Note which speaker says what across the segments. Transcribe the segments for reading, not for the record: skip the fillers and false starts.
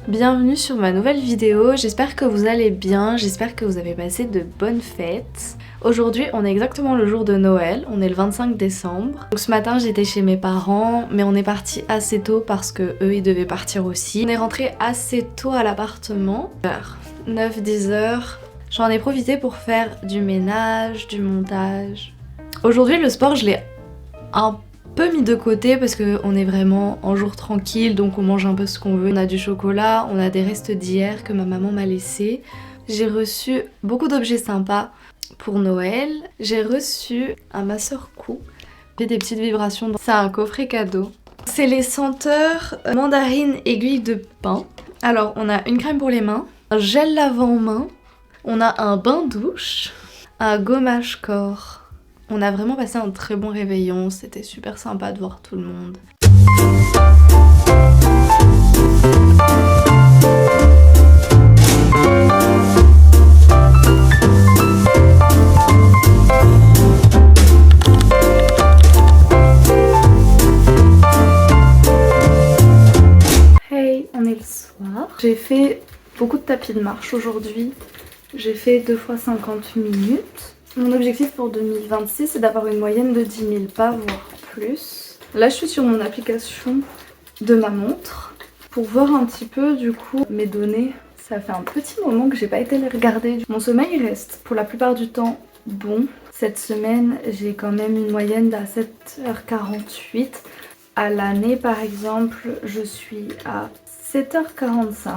Speaker 1: Bienvenue sur ma nouvelle vidéo, j'espère que vous allez bien, j'espère que vous avez passé de bonnes fêtes. Aujourd'hui on est exactement le jour de Noël, on est le 25 décembre. Donc ce matin j'étais chez mes parents mais on est parti assez tôt parce que eux ils devaient partir aussi. On est rentré assez tôt à l'appartement, 9-10 heures. J'en ai profité pour faire du ménage, du montage. Aujourd'hui le sport je l'ai un peu mis de côté parce qu'on est vraiment en jour tranquille, donc on mange un peu ce qu'on veut. On a du chocolat, on a des restes d'hier que ma maman m'a laissé. J'ai reçu beaucoup d'objets sympas pour Noël. J'ai reçu un masseur-cou, j'ai des petites vibrations. C'est un coffret cadeau. C'est les senteurs mandarine aiguille de pin. Alors on a une crème pour les mains, un gel lavant-main, on a un bain-douche, un gommage corps. On a vraiment passé un très bon réveillon, c'était super sympa de voir tout le monde. Hey, on est le soir. J'ai fait beaucoup de tapis de marche aujourd'hui. J'ai fait 2 fois 50 minutes. Mon objectif pour 2026 c'est d'avoir une moyenne de 10 000 pas, voire plus. Là je suis sur mon application de ma montre pour voir un petit peu du coup mes données. Ça fait un petit moment que j'ai pas été les regarder. Mon sommeil reste pour la plupart du temps bon. Cette semaine j'ai quand même une moyenne d'à 7h48. À l'année par exemple je suis à 7h45.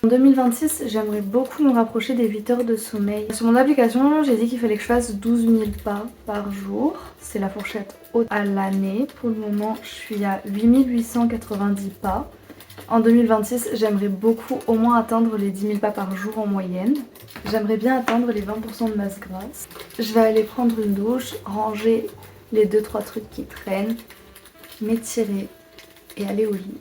Speaker 1: En 2026, j'aimerais beaucoup me rapprocher des 8 heures de sommeil. Sur mon application, j'ai dit qu'il fallait que je fasse 12 000 pas par jour. C'est la fourchette haute à l'année. Pour le moment, je suis à 8 890 pas. En 2026, j'aimerais beaucoup au moins atteindre les 10 000 pas par jour en moyenne. J'aimerais bien atteindre les 20% de masse grasse. Je vais aller prendre une douche, ranger les 2-3 trucs qui traînent, m'étirer et aller au lit.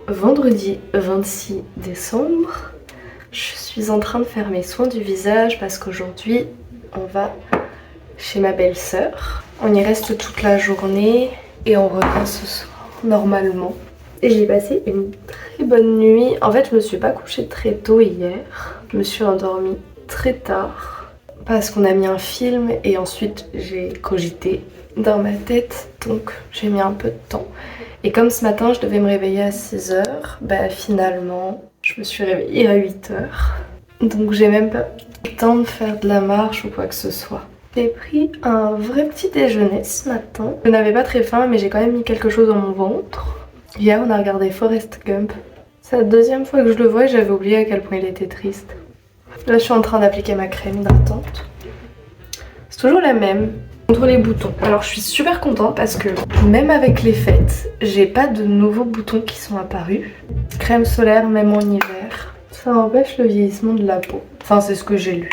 Speaker 1: Vendredi 26 décembre, je suis en train de faire mes soins du visage parce qu'aujourd'hui on va chez ma belle-sœur. On y reste toute la journée et on revient ce soir normalement. Et j'ai passé une très bonne nuit. En fait je me suis pas couchée très tôt hier, je me suis endormie très tard parce qu'on a mis un film et ensuite j'ai cogité dans ma tête, donc j'ai mis un peu de temps. Et comme ce matin je devais me réveiller à 6h, bah finalement je me suis réveillée à 8h. Donc j'ai même pas eu le temps de faire de la marche ou quoi que ce soit. J'ai pris un vrai petit déjeuner ce matin. Je n'avais pas très faim mais j'ai quand même mis quelque chose dans mon ventre. Hier on a regardé Forrest Gump. C'est la deuxième fois que je le vois et j'avais oublié à quel point il était triste. Là je suis en train d'appliquer ma crème hydratante. C'est toujours la même. Contre les boutons. Alors je suis super contente parce que même avec les fêtes, j'ai pas de nouveaux boutons qui sont apparus. Crème solaire même en hiver. Ça empêche le vieillissement de la peau. Enfin c'est ce que j'ai lu.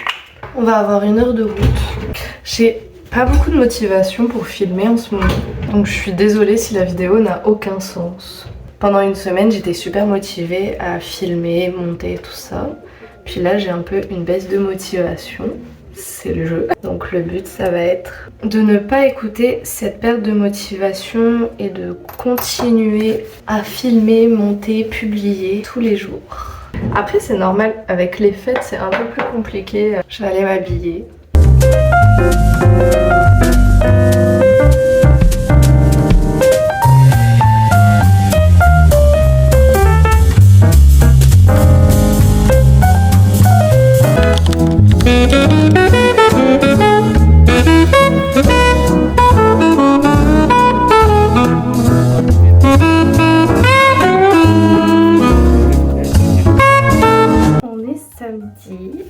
Speaker 1: On va avoir 1 heure de route. J'ai pas beaucoup de motivation pour filmer en ce moment. Donc je suis désolée si la vidéo n'a aucun sens. Pendant une semaine j'étais super motivée à filmer, monter tout ça. Puis là j'ai un peu une baisse de motivation. c'est le jeu. Donc le but ça va être de ne pas écouter cette perte de motivation et de continuer à filmer, monter, publier tous les jours. Après c'est normal, avec les fêtes c'est un peu plus compliqué. Je vais aller m'habiller.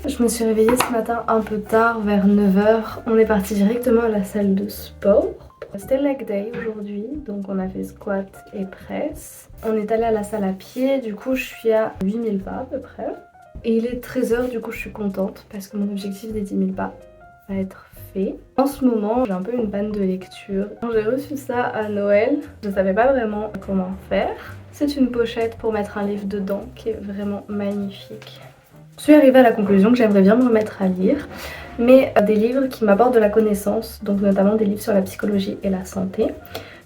Speaker 1: Je me suis réveillée ce matin un peu tard, vers 9 h. On est parti directement à la salle de sport. C'était leg day aujourd'hui, donc on a fait squat et presse. On est allé à la salle à pied, du coup je suis à 8000 pas à peu près. Et il est 13 h, du coup je suis contente parce que mon objectif des 10 000 pas va être fait. En ce moment, j'ai un peu une panne de lecture. Quand j'ai reçu ça à Noël, je ne savais pas vraiment comment faire. C'est une pochette pour mettre un livre dedans qui est vraiment magnifique. Je suis arrivée à la conclusion que j'aimerais bien me remettre à lire, mais des livres qui m'apportent de la connaissance, donc notamment des livres sur la psychologie et la santé.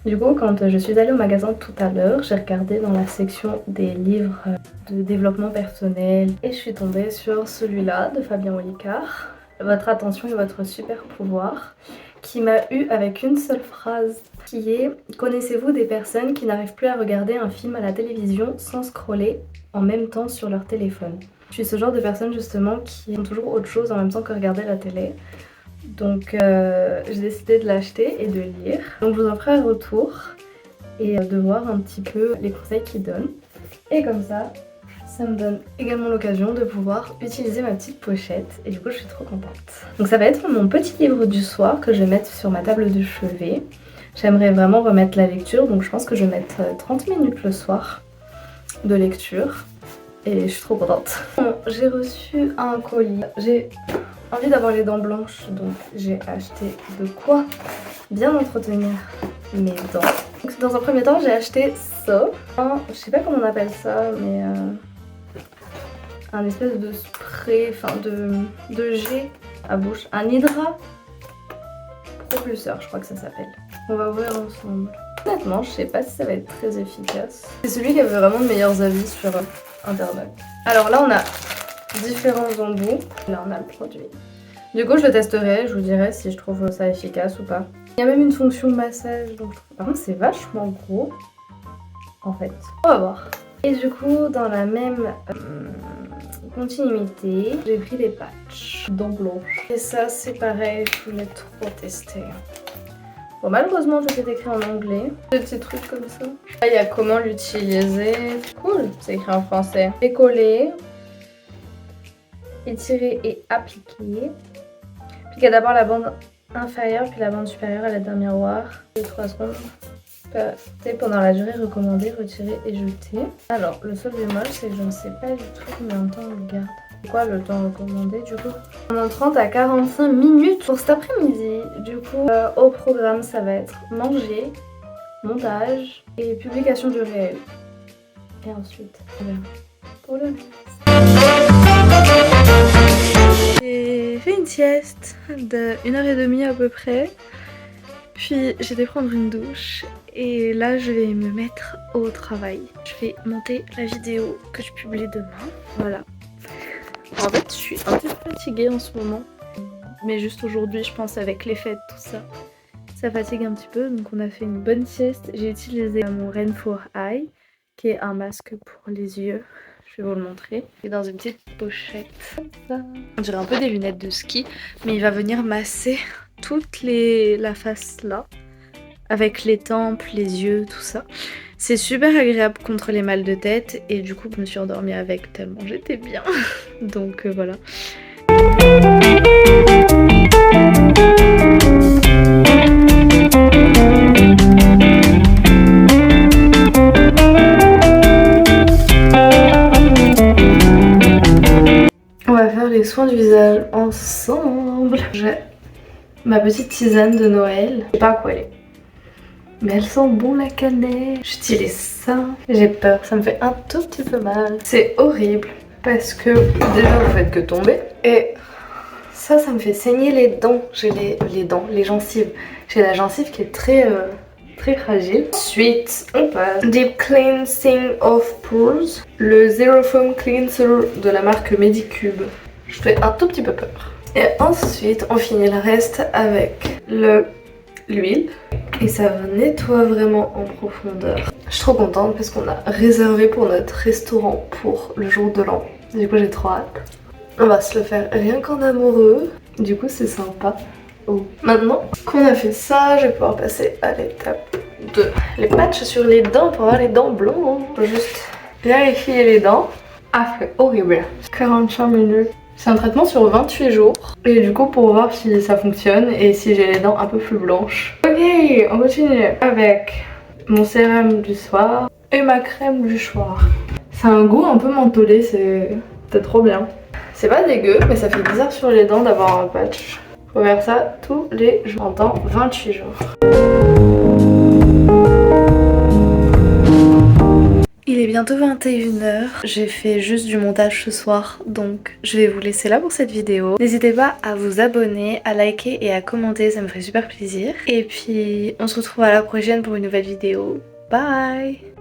Speaker 1: Du coup, quand je suis allée au magasin tout à l'heure, j'ai regardé dans la section des livres de développement personnel et je suis tombée sur celui-là de Fabien Olicard, Votre attention et votre super pouvoir, qui m'a eu avec une seule phrase qui est « Connaissez-vous des personnes qui n'arrivent plus à regarder un film à la télévision sans scroller en même temps sur leur téléphone ?» Je suis ce genre de personne justement qui ont toujours autre chose en même temps que regarder la télé. Donc j'ai décidé de l'acheter et de lire. Donc je vous en ferai un retour et de voir un petit peu les conseils qu'il donne. Et comme ça me donne également l'occasion de pouvoir utiliser ma petite pochette. Et du coup je suis trop contente. Donc ça va être mon petit livre du soir que je vais mettre sur ma table de chevet. J'aimerais vraiment remettre la lecture, donc je pense que je vais mettre 30 minutes le soir de lecture. Et je suis trop contente. Bon, j'ai reçu un colis. J'ai envie d'avoir les dents blanches, donc j'ai acheté de quoi bien entretenir mes dents. Donc, dans un premier temps, j'ai acheté ça. Je sais pas comment on appelle ça, mais un espèce de spray, enfin de jet à bouche. Un hydra propulseur, je crois que ça s'appelle. On va ouvrir ensemble. Honnêtement, je sais pas si ça va être très efficace. C'est celui qui avait vraiment de meilleurs avis sur internet. Alors là on a différents embouts. Là on a le produit. Du coup je le testerai, je vous dirai si je trouve ça efficace ou pas. Il y a même une fonction massage, donc par contre c'est vachement gros en fait. On va voir. Et du coup dans la même continuité, j'ai pris des patchs dents blanches. Et ça c'est pareil, je voulais trop tester. Bon, malheureusement tout est écrit en anglais. Des petits trucs comme ça. Là il y a comment l'utiliser. Cool, c'est écrit en français. Décoller, étirer et appliquer. Appliquez d'abord la bande inférieure puis la bande supérieure à l'aide d'un miroir. 2-3 secondes. Passer pendant la durée recommandée, retirer et jeter. Alors le seul bémol c'est que je ne sais pas du tout combien de temps on le garde. C'est quoi le temps recommandé du coup? Pendant 30 à 45 minutes pour cet après-midi. Du coup, au programme, ça va être manger, montage et publication du réel. Et ensuite, on verra pour le reste. J'ai fait une sieste de 1h30 à peu près. Puis j'ai été prendre une douche. Et là, je vais me mettre au travail. Je vais monter la vidéo que je publie demain. Voilà. En fait, je suis un peu fatiguée en ce moment. Mais juste aujourd'hui, je pense avec les fêtes, tout ça, ça fatigue un petit peu. Donc on a fait une bonne sieste. J'ai utilisé mon Rain for Eye, qui est un masque pour les yeux. Je vais vous le montrer. C'est dans une petite pochette. On dirait un peu des lunettes de ski. Mais il va venir masser toute la face là. Avec les tempes, les yeux, tout ça. C'est super agréable contre les mal de tête. Et du coup, je me suis endormie avec tellement j'étais bien. Donc voilà. On va faire les soins du visage ensemble. J'ai ma petite tisane de Noël. Je sais pas à quoi elle est. Mais elle sent bon la cannelle. J'utilise ça. J'ai peur, ça me fait un tout petit peu mal. C'est horrible parce que déjà vous faites que tomber. Et Ça me fait saigner les dents. J'ai les gencives. J'ai la gencive qui est très fragile. Ensuite, on passe Deep Cleansing of Pores, le Zero Foam Cleanser de la marque Medicube. Je fais un tout petit peu peur. Et ensuite, on finit le reste avec l'huile. Et ça nettoie vraiment en profondeur. Je suis trop contente parce qu'on a réservé pour notre restaurant pour le jour de l'an. Du coup, j'ai trop hâte. On va se le faire rien qu'en amoureux. Du coup, c'est sympa. Oh. Maintenant qu'on a fait ça, je vais pouvoir passer à l'étape 2. Les patchs sur les dents pour avoir les dents blanches. Je peux juste vérifier les dents. Ah, c'est horrible. 45 minutes. C'est un traitement sur 28 jours. Et du coup, pour voir si ça fonctionne et si j'ai les dents un peu plus blanches. Ok, on continue avec mon sérum du soir et ma crème du soir. C'est un goût un peu mentholé, c'est trop bien. C'est pas dégueu, mais ça fait bizarre sur les dents d'avoir un patch. Faut faire ça tous les jours pendant 28 jours. Il est bientôt 21h, j'ai fait juste du montage ce soir, donc je vais vous laisser là pour cette vidéo. N'hésitez pas à vous abonner, à liker et à commenter, ça me ferait super plaisir. Et puis on se retrouve à la prochaine pour une nouvelle vidéo. Bye!